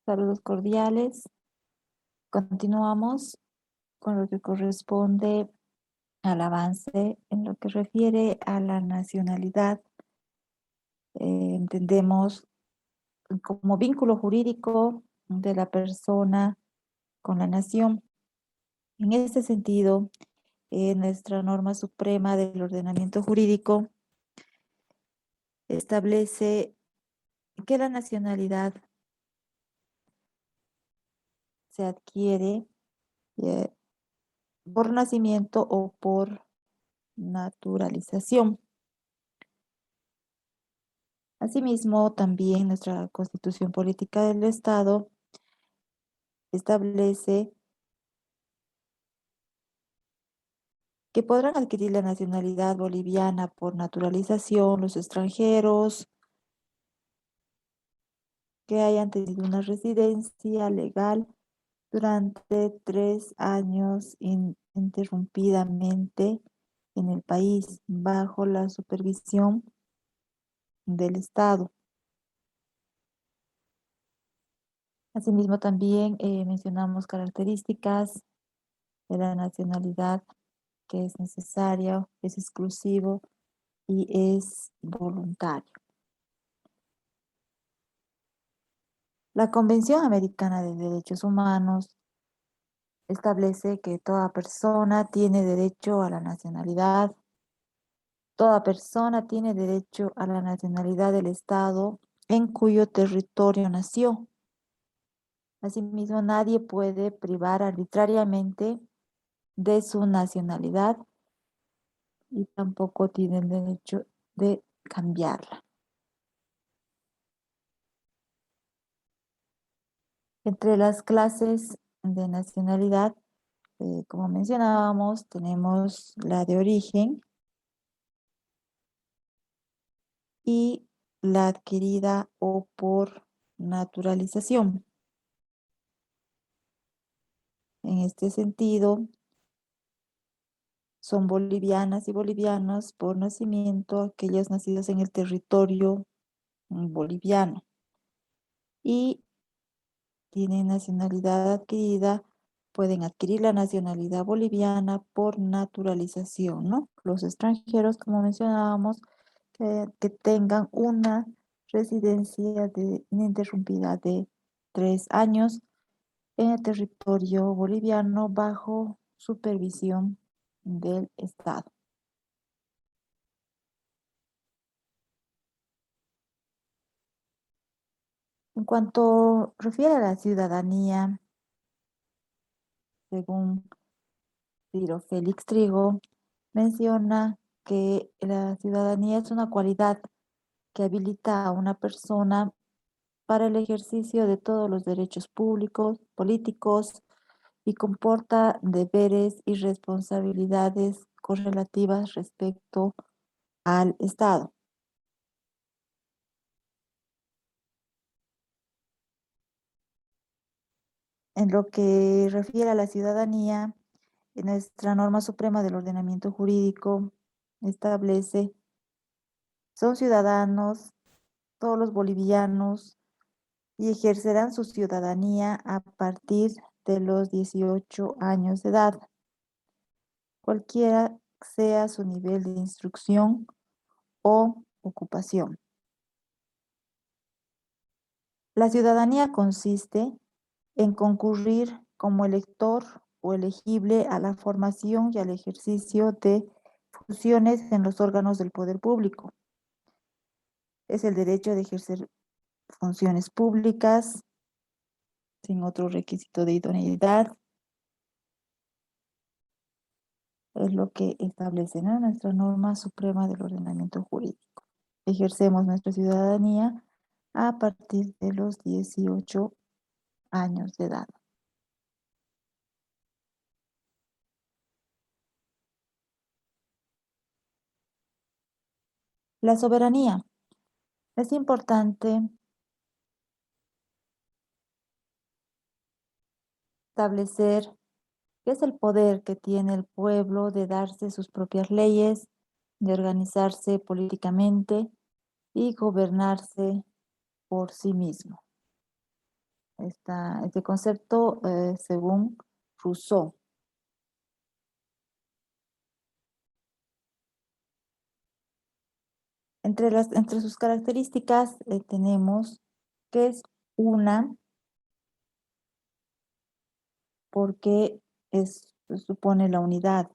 Saludos cordiales. Continuamos con lo que corresponde al avance en lo que refiere a la nacionalidad. Entendemos como vínculo jurídico de la persona con la nación. En este sentido, nuestra norma suprema del ordenamiento jurídico establece que la nacionalidad se adquiere eh, por nacimiento o por naturalización. Asimismo, también nuestra Constitución Política del Estado establece que podrán adquirir la nacionalidad boliviana por naturalización los extranjeros que hayan tenido una residencia legal durante 3 años ininterrumpidamente en el país bajo la supervisión del Estado. Asimismo, también mencionamos características de la nacionalidad que es necesario, es exclusivo y es voluntario. La Convención Americana de Derechos Humanos establece que toda persona tiene derecho a la nacionalidad, toda persona tiene derecho a la nacionalidad del Estado en cuyo territorio nació. Asimismo, nadie puede privar arbitrariamente de su nacionalidad y tampoco tiene el derecho de cambiarla. Entre las clases de nacionalidad, como mencionábamos, tenemos la de origen y la adquirida o por naturalización. En este sentido, son bolivianas y bolivianos por nacimiento aquellos nacidos en el territorio boliviano y tienen nacionalidad adquirida, pueden adquirir la nacionalidad boliviana por naturalización, ¿no? Los extranjeros, como mencionábamos, que tengan una residencia ininterrumpida de 3 años en el territorio boliviano bajo supervisión del Estado. En cuanto refiere a la ciudadanía, según Ciro Félix Trigo, menciona que la ciudadanía es una cualidad que habilita a una persona para el ejercicio de todos los derechos públicos, políticos y comporta deberes y responsabilidades correlativas respecto al Estado. En lo que refiere a la ciudadanía, en nuestra norma suprema del ordenamiento jurídico establece, son ciudadanos todos los bolivianos y ejercerán su ciudadanía a partir de los 18 años de edad, cualquiera sea su nivel de instrucción o ocupación. La ciudadanía consiste en concurrir como elector o elegible a la formación y al ejercicio de funciones en los órganos del poder público. Es el derecho de ejercer funciones públicas sin otro requisito de idoneidad. Es lo que establece, ¿no?, nuestra norma suprema del ordenamiento jurídico. Ejercemos nuestra ciudadanía a partir de los 18 años de edad. La soberanía. Es importante establecer qué es el poder que tiene el pueblo de darse sus propias leyes, de organizarse políticamente y gobernarse por sí mismo. este concepto según Rousseau. Entre sus características tenemos que es una, porque supone la unidad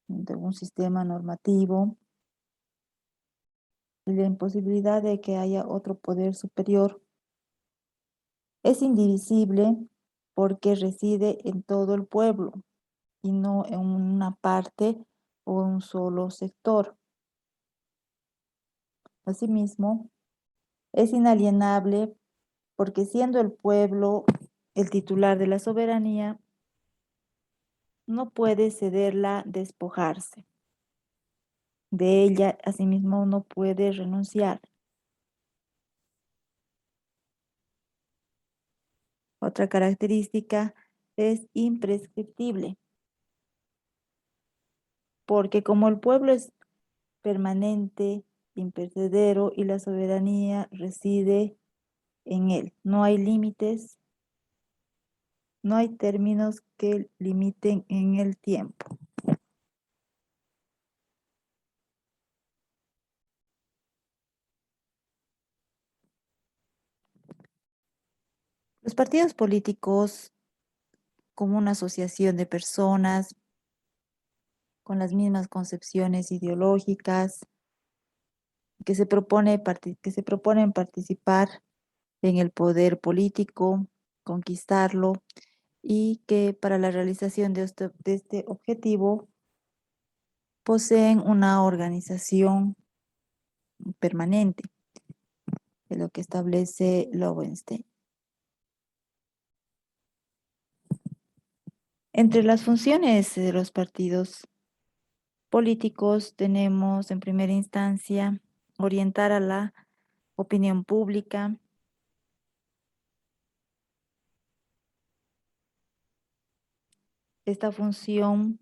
de un sistema normativo y la imposibilidad de que haya otro poder superior. Es indivisible porque reside en todo el pueblo y no en una parte o un solo sector. Asimismo, es inalienable porque siendo el pueblo el titular de la soberanía, no puede cederla, despojarse de ella, asimismo no puede renunciar. Otra característica es imprescriptible, porque como el pueblo es permanente, imperecedero y la soberanía reside en él, no hay límites, no hay términos que limiten en el tiempo. Los partidos políticos, como una asociación de personas con las mismas concepciones ideológicas, que se proponen participar en el poder político, conquistarlo y que para la realización de este objetivo poseen una organización permanente, de lo que establece Lowenstein. Entre las funciones de los partidos políticos tenemos en primera instancia orientar a la opinión pública. Esta función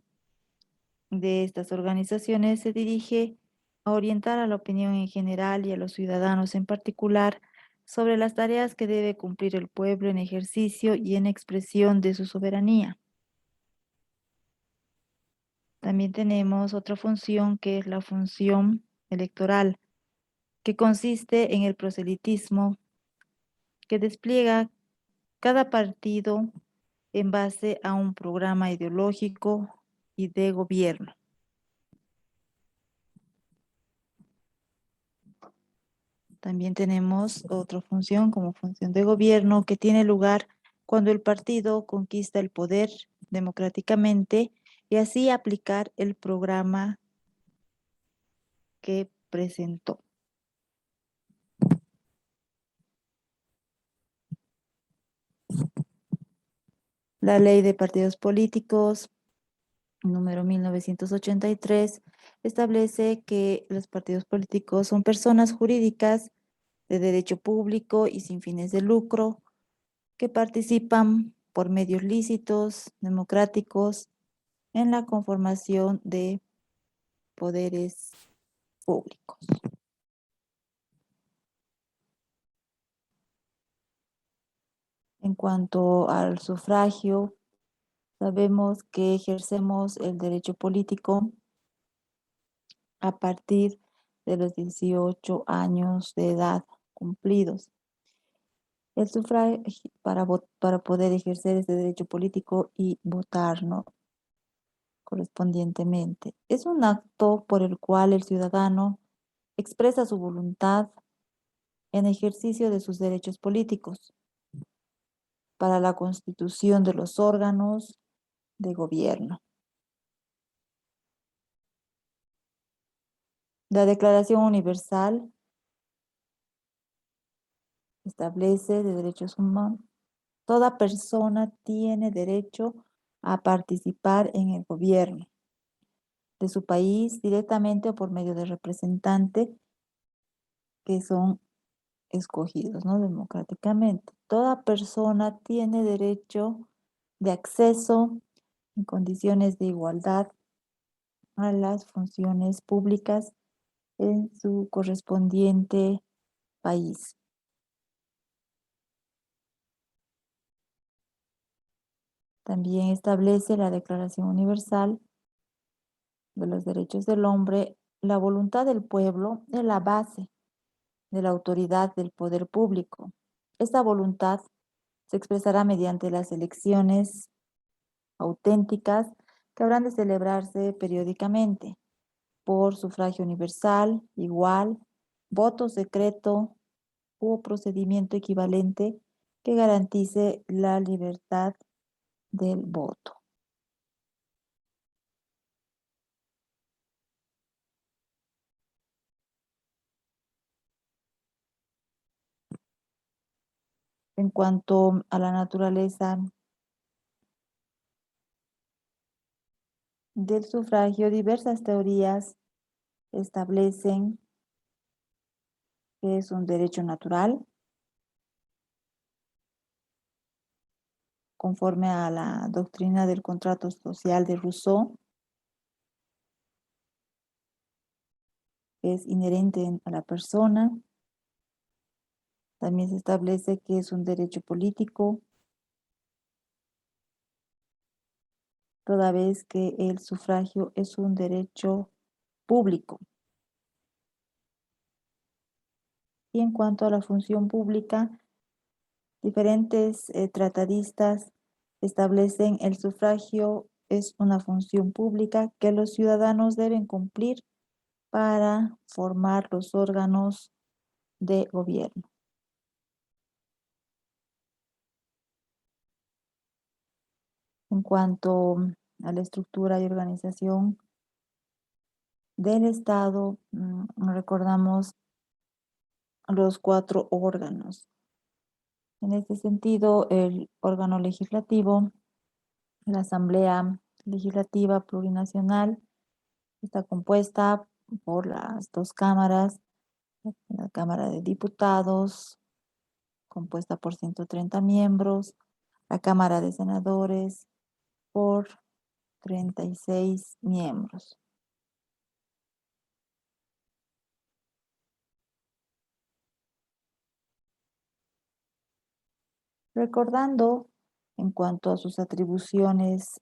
de estas organizaciones se dirige a orientar a la opinión en general y a los ciudadanos en particular sobre las tareas que debe cumplir el pueblo en ejercicio y en expresión de su soberanía. También tenemos otra función que es la función electoral, que consiste en el proselitismo que despliega cada partido en base a un programa ideológico y de gobierno. También tenemos otra función como función de gobierno que tiene lugar cuando el partido conquista el poder democráticamente y así aplicar el programa que presentó. La ley de partidos políticos número 1983 establece que los partidos políticos son personas jurídicas de derecho público y sin fines de lucro que participan por medios lícitos, democráticos, en la conformación de poderes públicos. En cuanto al sufragio, sabemos que ejercemos el derecho político a partir de los 18 años de edad cumplidos. El sufragio para poder ejercer este derecho político y votar, ¿no? Correspondientemente. Es un acto por el cual el ciudadano expresa su voluntad en ejercicio de sus derechos políticos para la constitución de los órganos de gobierno. La Declaración Universal establece de derechos humanos. Toda persona tiene derecho a participar en el gobierno de su país directamente o por medio de representantes que son escogidos, ¿no? Democráticamente. Toda persona tiene derecho de acceso en condiciones de igualdad a las funciones públicas en su correspondiente país. También establece la Declaración Universal de los Derechos del Hombre. La voluntad del pueblo es la base de la autoridad del poder público. Esta voluntad se expresará mediante las elecciones auténticas que habrán de celebrarse periódicamente por sufragio universal, igual, voto secreto o procedimiento equivalente que garantice la libertad del voto. En cuanto a la naturaleza del sufragio, diversas teorías establecen que es un derecho natural, conforme a la doctrina del contrato social de Rousseau, que es inherente a la persona. También se establece que es un derecho político, toda vez que el sufragio es un derecho público. Y en cuanto a la función pública, diferentes tratadistas establecen el sufragio es una función pública que los ciudadanos deben cumplir para formar los órganos de gobierno. En cuanto a la estructura y organización del Estado, recordamos los cuatro órganos. En este sentido, el órgano legislativo, la Asamblea Legislativa Plurinacional, está compuesta por las dos cámaras, la Cámara de Diputados, compuesta por 130 miembros, la Cámara de Senadores por 36 miembros. Recordando en cuanto a sus atribuciones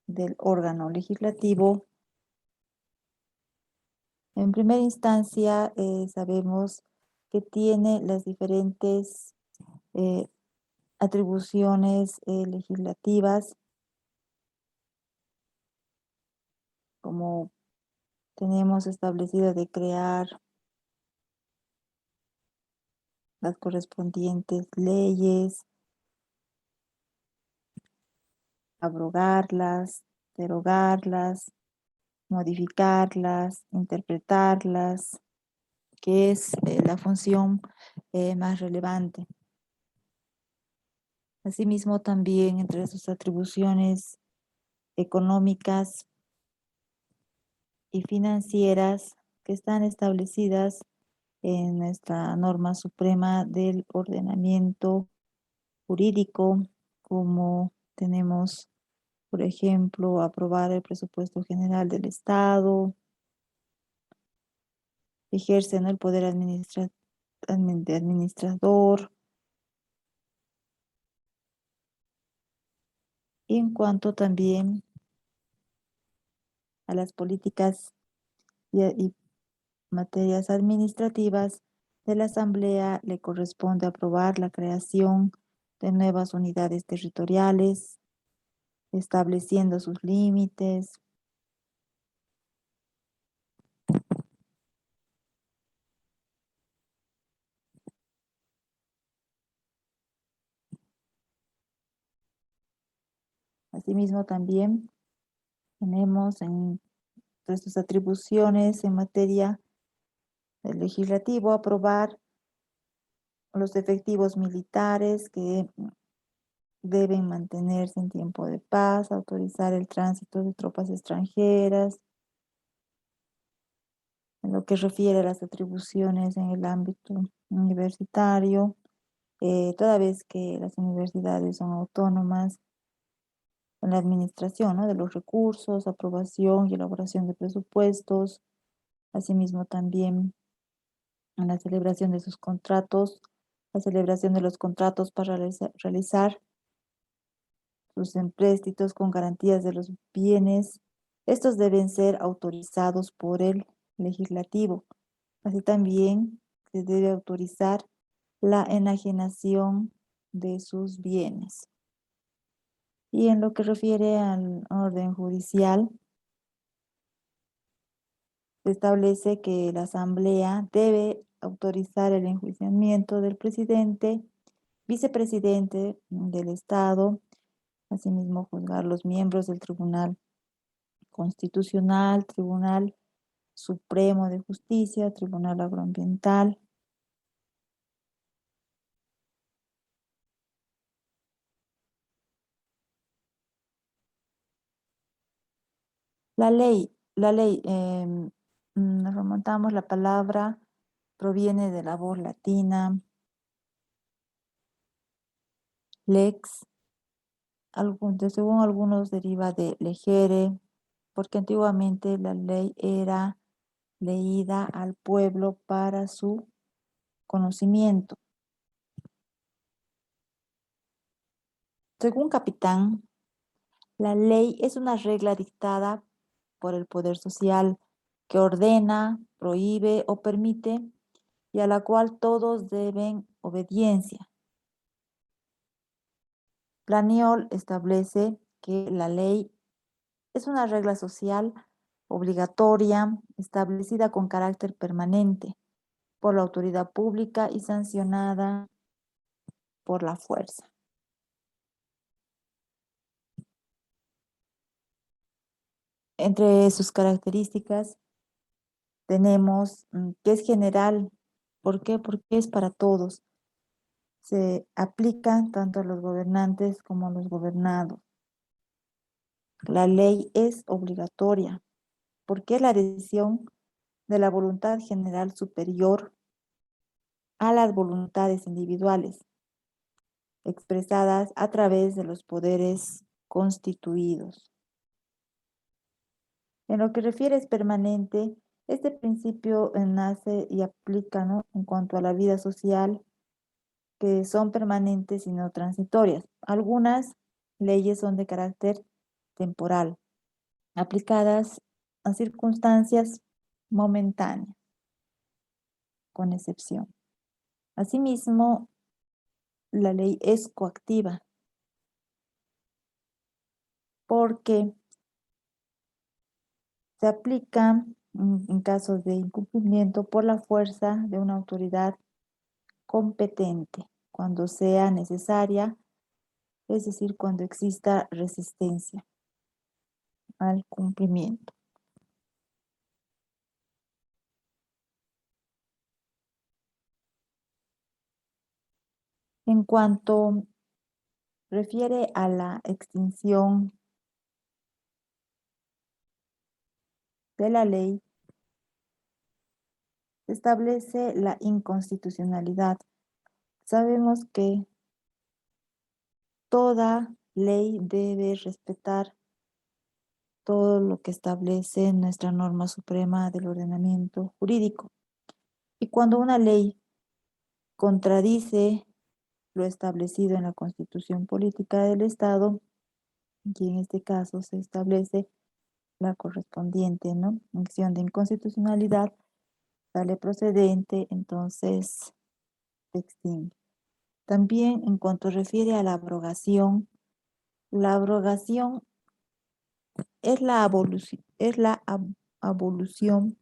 del órgano legislativo, en primera instancia sabemos que tiene las diferentes eh, atribuciones legislativas, como tenemos establecido de crear las correspondientes leyes, abrogarlas, derogarlas, modificarlas, interpretarlas, que es la función más relevante. Asimismo, también entre sus atribuciones económicas y financieras que están establecidas en nuestra norma suprema del ordenamiento jurídico, como tenemos, por ejemplo, aprobar el presupuesto general del Estado, ejercen el poder administrador. Y en cuanto también a las políticas y materias administrativas, de la Asamblea le corresponde aprobar la creación de nuevas unidades territoriales, estableciendo sus límites. Asimismo, también tenemos entre sus atribuciones en materia del legislativo aprobar los efectivos militares que deben mantenerse en tiempo de paz, autorizar el tránsito de tropas extranjeras. En lo que refiere a las atribuciones en el ámbito universitario, toda vez que las universidades son autónomas en la administración, ¿no?, de los recursos, aprobación y elaboración de presupuestos, asimismo también en la celebración de sus contratos, la celebración de los contratos para realizar sus empréstitos con garantías de los bienes. Estos deben ser autorizados por el legislativo. Así también se debe autorizar la enajenación de sus bienes. Y en lo que refiere al orden judicial, se establece que la Asamblea debe autorizar el enjuiciamiento del presidente, vicepresidente del Estado, asimismo juzgar los miembros del Tribunal Constitucional, Tribunal Supremo de Justicia, Tribunal Agroambiental. Nos remontamos, la palabra proviene de la voz latina, lex, según algunos deriva de legere, porque antiguamente la ley era leída al pueblo para su conocimiento. Según Capitán, la ley es una regla dictada por el poder social que ordena, prohíbe o permite y a la cual todos deben obediencia. Planiol establece que la ley es una regla social obligatoria establecida con carácter permanente por la autoridad pública y sancionada por la fuerza. Entre sus características tenemos que es general. ¿Por qué? Porque es para todos. Se aplica tanto a los gobernantes como a los gobernados. La ley es obligatoria porque es la decisión de la voluntad general superior a las voluntades individuales, expresadas a través de los poderes constituidos. En lo que refiere es permanente, este principio nace y aplica, ¿no?, en cuanto a la vida social, que son permanentes y no transitorias. Algunas leyes son de carácter temporal, aplicadas a circunstancias momentáneas, con excepción. Asimismo, la ley es coactiva porque se aplica en casos de incumplimiento por la fuerza de una autoridad competente, cuando sea necesaria, es decir, cuando exista resistencia al cumplimiento. En cuanto refiere a la extinción de la ley, se establece la inconstitucionalidad. Sabemos que toda ley debe respetar todo lo que establece nuestra norma suprema del ordenamiento jurídico. Y cuando una ley contradice lo establecido en la Constitución Política del Estado, y en este caso se establece la correspondiente, ¿no?, acción de inconstitucionalidad, sale procedente, entonces se extingue. También en cuanto refiere a la abrogación es la abolición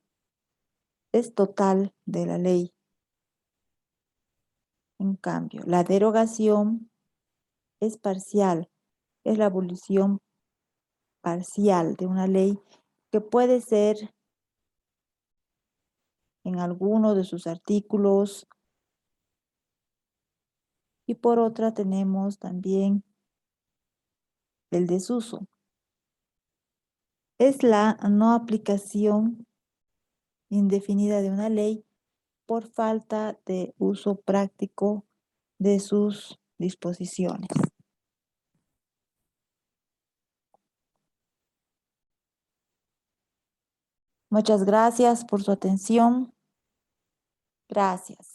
es total de la ley. En cambio, la derogación es parcial, es la abolición parcial de una ley que puede ser en alguno de sus artículos, y por otra tenemos también el desuso. Es la no aplicación indefinida de una ley por falta de uso práctico de sus disposiciones. Muchas gracias por su atención. Gracias.